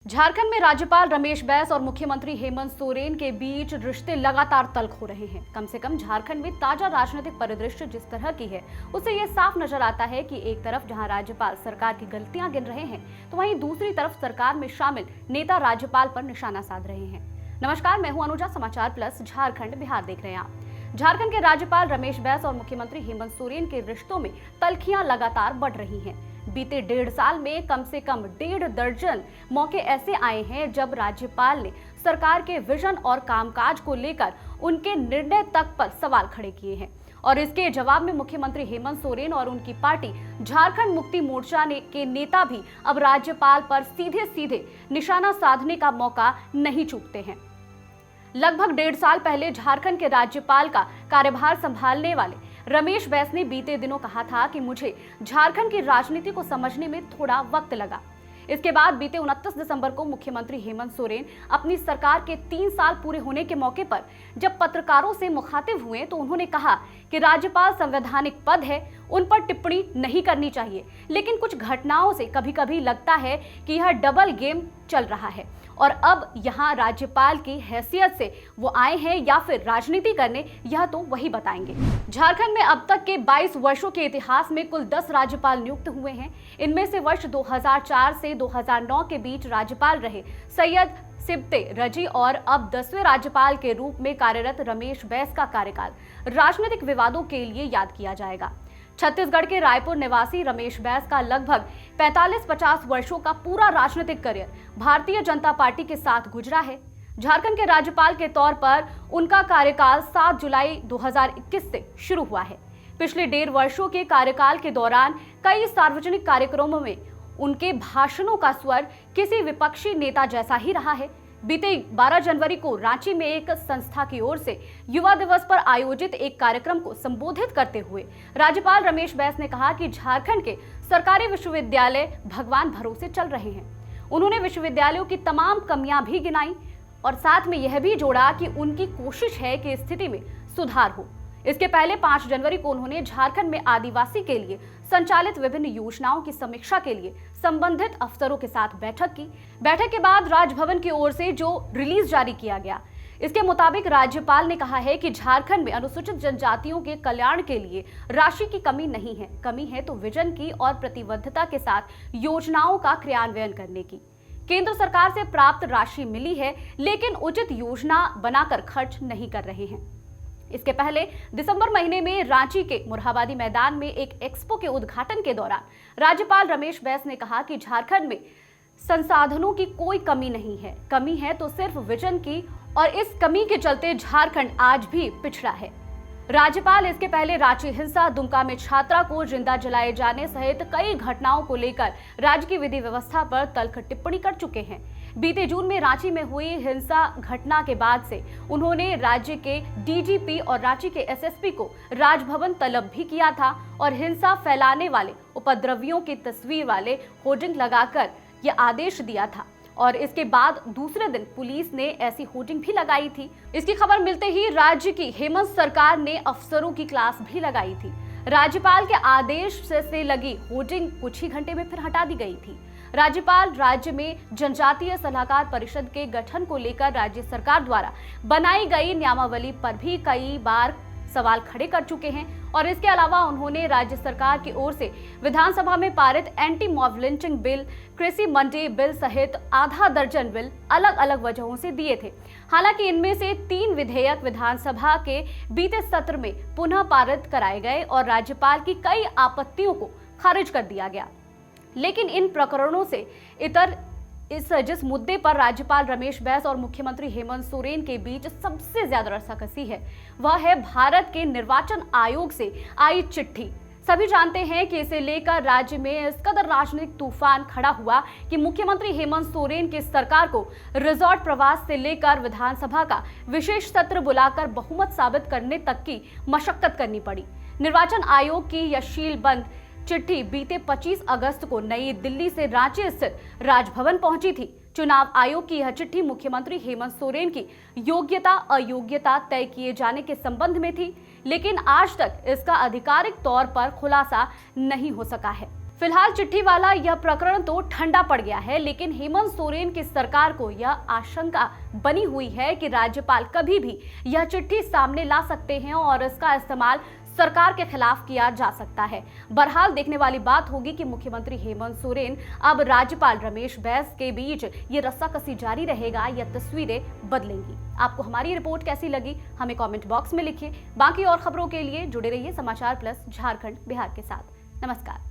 झारखंड में राज्यपाल रमेश बैस और मुख्यमंत्री हेमंत सोरेन के बीच रिश्ते लगातार तल्ख हो रहे हैं। कम से कम झारखंड में ताजा राजनीतिक परिदृश्य जिस तरह की है, उससे यह साफ नजर आता है कि एक तरफ जहां राज्यपाल सरकार की गलतियां गिन रहे हैं, तो वहीं दूसरी तरफ सरकार में शामिल नेता राज्यपाल पर निशाना साध रहे हैं। नमस्कार, मैं हूं अनुजा, समाचार प्लस झारखंड बिहार देख रहे हैं आप। झारखंड के राज्यपाल रमेश बैस और मुख्यमंत्री हेमंत सोरेन के रिश्तों में तल्खियां लगातार बढ़ रही हैं। बीते 1.5 साल में कम से कम 1.5 दर्जन मौके ऐसे आए हैं जब राज्यपाल ने सरकार के विजन और कामकाज को लेकर उनके निर्णय तक पर सवाल खड़े किए हैं। और इसके जवाब में मुख्यमंत्री हेमंत सोरेन और उनकी पार्टी झारखंड मुक्ति मोर्चा के नेता भी अब राज्यपाल पर सीधे सीधे निशाना साधने का मौका नहीं चूकते हैं। लगभग 1.5 साल पहले झारखंड के राज्यपाल का कार्यभार संभालने वाले रमेश बैस ने बीते दिनों कहा था कि मुझे झारखंड की राजनीति को समझने में थोड़ा वक्त लगा। इसके बाद बीते 29 दिसंबर को मुख्यमंत्री हेमंत सोरेन अपनी सरकार के 3 साल पूरे होने के मौके पर जब पत्रकारों से मुखातिब हुए तो उन्होंने कहा कि राज्यपाल संवैधानिक पद है, उन पर टिप्पणी नहीं करनी चाहिए, लेकिन कुछ घटनाओं से कभी कभी लगता है कि यह डबल गेम चल रहा है और अब यहाँ राज्यपाल की हैसियत से वो आए हैं या फिर राजनीति करने, यह तो वही बताएंगे। झारखंड में अब तक के 22 वर्षों के इतिहास में कुल 10 राज्यपाल नियुक्त हुए हैं। इनमें से वर्ष 2004 से 2009 के बीच राज्यपाल रहे सैयद सिब्ते रजी और अब 10वें राज्यपाल के रूप में कार्यरत रमेश बैस का कार्यकाल राजनीतिक विवादों के लिए याद किया जाएगा। छत्तीसगढ़ के रायपुर निवासी रमेश बैस का लगभग 45-50 वर्षों का पूरा राजनीतिक करियर भारतीय जनता पार्टी के साथ गुजरा है। झारखंड के राज्यपाल के तौर पर उनका कार्यकाल 7 जुलाई 2021 से शुरू हुआ है। पिछले 1.5 वर्षों के कार्यकाल के दौरान कई सार्वजनिक कार्यक्रमों में उनके भाषणों का स्वर किसी विपक्षी नेता जैसा ही रहा है। बीते 12 जनवरी को रांची में एक संस्था की ओर से युवा दिवस पर आयोजित एक कार्यक्रम को संबोधित करते हुए राज्यपाल रमेश बैस ने कहा कि झारखंड के सरकारी विश्वविद्यालय भगवान भरोसे चल रहे हैं। उन्होंने विश्वविद्यालयों की तमाम कमियां भी गिनाई और साथ में यह भी जोड़ा कि उनकी कोशिश है कि स्थिति में सुधार हो। इसके पहले 5 जनवरी को उन्होंने झारखंड में आदिवासी के लिए संचालित विभिन्न योजनाओं की समीक्षा के लिए संबंधित अफसरों के साथ बैठक की। बैठक के बाद राजभवन की ओर से जो रिलीज जारी किया गया, इसके मुताबिक राज्यपाल ने कहा है कि झारखंड में अनुसूचित जनजातियों के कल्याण के लिए राशि की कमी नहीं है, कमी है तो विजन की और प्रतिबद्धता के साथ योजनाओं का क्रियान्वयन करने की। केंद्र सरकार से प्राप्त राशि मिली है, लेकिन उचित योजना बनाकर खर्च नहीं कर रहे हैं। इसके पहले दिसंबर महीने में रांची के मुरहाबादी मैदान में एक एक्सपो के उद्घाटन के दौरान राज्यपाल रमेश बैस ने कहा कि झारखंड में संसाधनों की कोई कमी नहीं है, कमी है तो सिर्फ विजन की, और इस कमी के चलते झारखंड आज भी पिछड़ा है। राज्यपाल इसके पहले रांची हिंसा, दुमका में छात्रा को जिंदा जलाए जाने सहित कई घटनाओं को लेकर राज्य की विधि व्यवस्था पर तल्ख टिप्पणी कर चुके हैं। बीते जून में रांची में हुई हिंसा घटना के बाद से उन्होंने राज्य के डीजीपी और रांची के एसएसपी को राजभवन तलब भी किया था और हिंसा फैलाने वाले उपद्रवियों की तस्वीर वाले होर्डिंग लगाकर यह आदेश दिया था। और इसके बाद दूसरे दिन पुलिस ने ऐसी होर्डिंग भी लगाई थी। इसकी खबर मिलते ही राज्य की हेमंत सरकार ने अफसरों की क्लास भी लगाई थी। राज्यपाल के आदेश से लगी होर्डिंग कुछ ही घंटे में फिर हटा दी गई थी। राज्यपाल राज्य में जनजातीय सलाहकार परिषद के गठन को लेकर राज्य सरकार द्वारा बनाई गई नियमावली पर भी कई बार सवाल खड़े कर चुके हैं और इसके अलावा उन्होंने राज्य सरकार की ओर से विधानसभा में पारित एंटी मॉब लिंचिंग बिल, कृषि मंडी बिल सहित आधा दर्जन बिल अलग अलग वजहों से दिए थे। हालांकि इनमें से 3 विधेयक विधानसभा के बीते सत्र में पुनः पारित कराए गए और राज्यपाल की कई आपत्तियों को खारिज कर दिया गया। लेकिन इन प्रकरणों से इतर जिस मुद्दे पर राज्यपाल रमेश बैस और मुख्यमंत्री हेमंत सोरेन के बीच सबसे ज्यादा रस्साकसी है, वह है भारत के निर्वाचन आयोग से आई चिट्ठी। सभी जानते हैं कि इसे लेकर राज्य में इस कदर राजनीतिक तूफान खड़ा हुआ कि मुख्यमंत्री हेमंत सोरेन की सरकार को रिजॉर्ट प्रवास से लेकर विधानसभा का विशेष सत्र बुलाकर बहुमत साबित करने तक की मशक्कत करनी पड़ी। निर्वाचन आयोग की यह शीलबंद चिट्ठी बीते 25 अगस्त को नई दिल्ली से रांची स्थित राजभवन पहुंची थी। चुनाव आयोग की यह चिट्ठी मुख्यमंत्री हेमंत सोरेन की योग्यता अयोग्यता तय किए जाने के संबंध में थी, लेकिन आज तक इसका आधिकारिक तौर पर खुलासा नहीं हो सका है। फिलहाल चिट्ठी वाला यह प्रकरण तो ठंडा पड़ गया है, लेकिन हेमंत सोरेन की सरकार को यह आशंका बनी हुई है कि राज्यपाल कभी भी यह चिट्ठी सामने ला सकते हैं और इसका इस्तेमाल सरकार के खिलाफ किया जा सकता है। बहरहाल देखने वाली बात होगी कि मुख्यमंत्री हेमंत सोरेन अब राज्यपाल रमेश बैस के बीच ये रस्साकसी जारी रहेगा या तस्वीरें बदलेंगी। आपको हमारी रिपोर्ट कैसी लगी हमें कमेंट बॉक्स में लिखिए। बाकी और खबरों के लिए जुड़े रहिए समाचार प्लस झारखंड बिहार के साथ। नमस्कार।